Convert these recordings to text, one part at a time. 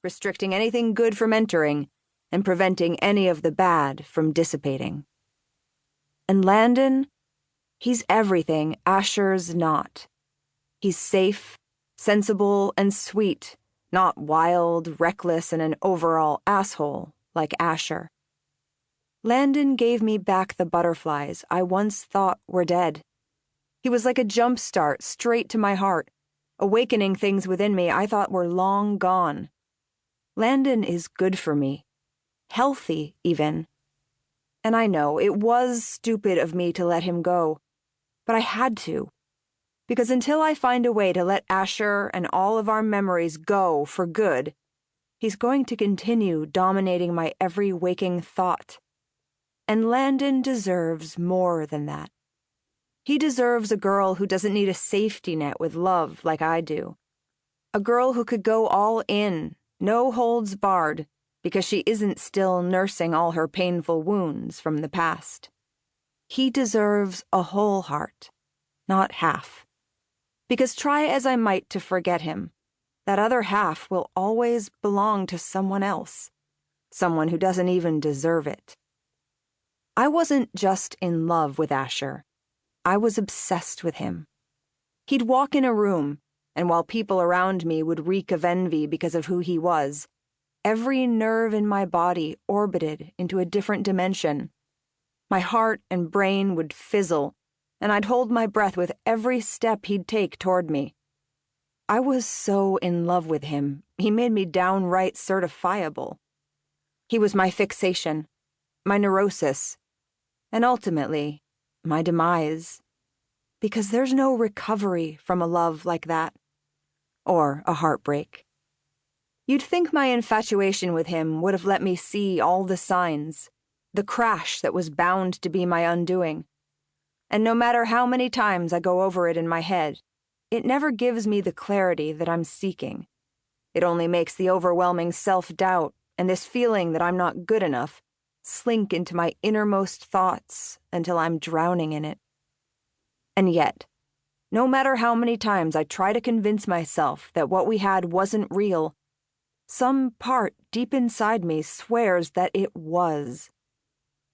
restricting anything good from entering, and preventing any of the bad from dissipating. And Landon, he's everything Asher's not. He's safe, sensible, and sweet, not wild, reckless, and an overall asshole like Asher. Landon gave me back the butterflies I once thought were dead. He was like a jump start straight to my heart, awakening things within me I thought were long gone. Landon is good for me, healthy even. And I know it was stupid of me to let him go, but I had to. Because until I find a way to let Asher and all of our memories go for good, he's going to continue dominating my every waking thought. And Landon deserves more than that. He deserves a girl who doesn't need a safety net with love like I do. A girl who could go all in, no holds barred, because she isn't still nursing all her painful wounds from the past. He deserves a whole heart, not half. Because try as I might to forget him, that other half will always belong to someone else, someone who doesn't even deserve it. I wasn't just in love with Asher. I was obsessed with him. He'd walk in a room, and while people around me would reek of envy because of who he was, every nerve in my body orbited into a different dimension. My heart and brain would fizzle, and I'd hold my breath with every step he'd take toward me. I was so in love with him, he made me downright certifiable. He was my fixation, my neurosis, and ultimately, my demise. Because there's no recovery from a love like that. Or a heartbreak. You'd think my infatuation with him would have let me see all the signs, the crash that was bound to be my undoing. And no matter how many times I go over it in my head, it never gives me the clarity that I'm seeking. It only makes the overwhelming self-doubt and this feeling that I'm not good enough slink into my innermost thoughts until I'm drowning in it. And yet, no matter how many times I try to convince myself that what we had wasn't real, some part deep inside me swears that it was.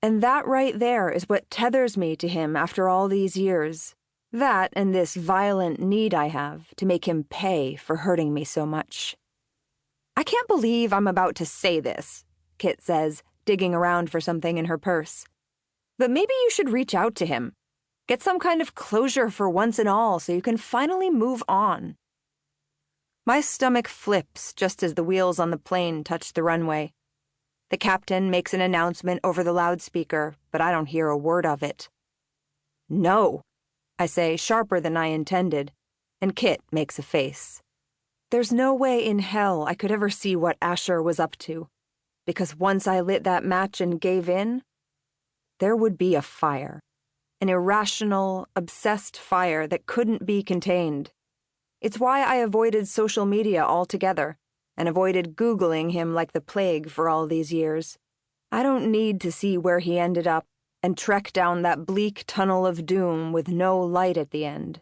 And that right there is what tethers me to him after all these years. That and this violent need I have to make him pay for hurting me so much. I can't believe I'm about to say this, Kit says, digging around for something in her purse. But maybe you should reach out to him. Get some kind of closure for once and all so you can finally move on. My stomach flips just as the wheels on the plane touch the runway. The captain makes an announcement over the loudspeaker, but I don't hear a word of it. No, I say, sharper than I intended, and Kit makes a face. There's no way in hell I could ever see what Asher was up to, because once I lit that match and gave in, there would be a fire. An irrational, obsessed fire that couldn't be contained. It's why I avoided social media altogether, and avoided Googling him like the plague for all these years. I don't need to see where he ended up and trek down that bleak tunnel of doom with no light at the end.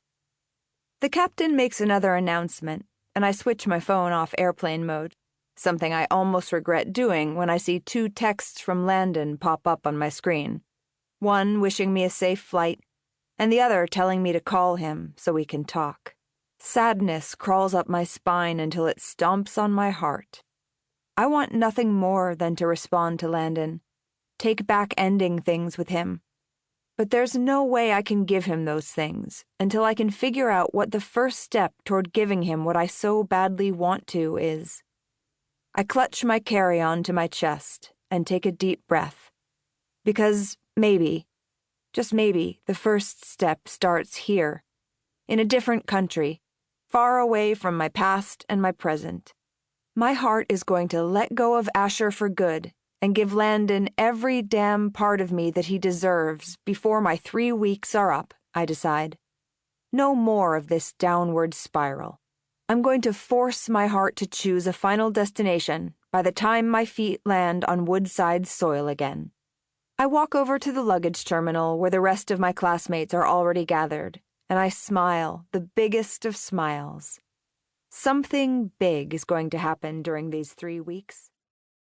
The captain makes another announcement, and I switch my phone off airplane mode, something I almost regret doing when I see 2 texts from Landon pop up on my screen. One wishing me a safe flight, and the other telling me to call him so we can talk. Sadness crawls up my spine until it stomps on my heart. I want nothing more than to respond to Landon, take back ending things with him. But there's no way I can give him those things until I can figure out what the first step toward giving him what I so badly want to is. I clutch my carry-on to my chest and take a deep breath. Because maybe, just maybe, the first step starts here, in a different country, far away from my past and my present. My heart is going to let go of Asher for good and give Landon every damn part of me that he deserves before my 3 weeks are up, I decide. No more of this downward spiral. I'm going to force my heart to choose a final destination by the time my feet land on Woodside soil again. I walk over to the luggage terminal where the rest of my classmates are already gathered, and I smile the biggest of smiles. Something big is going to happen during these 3 weeks.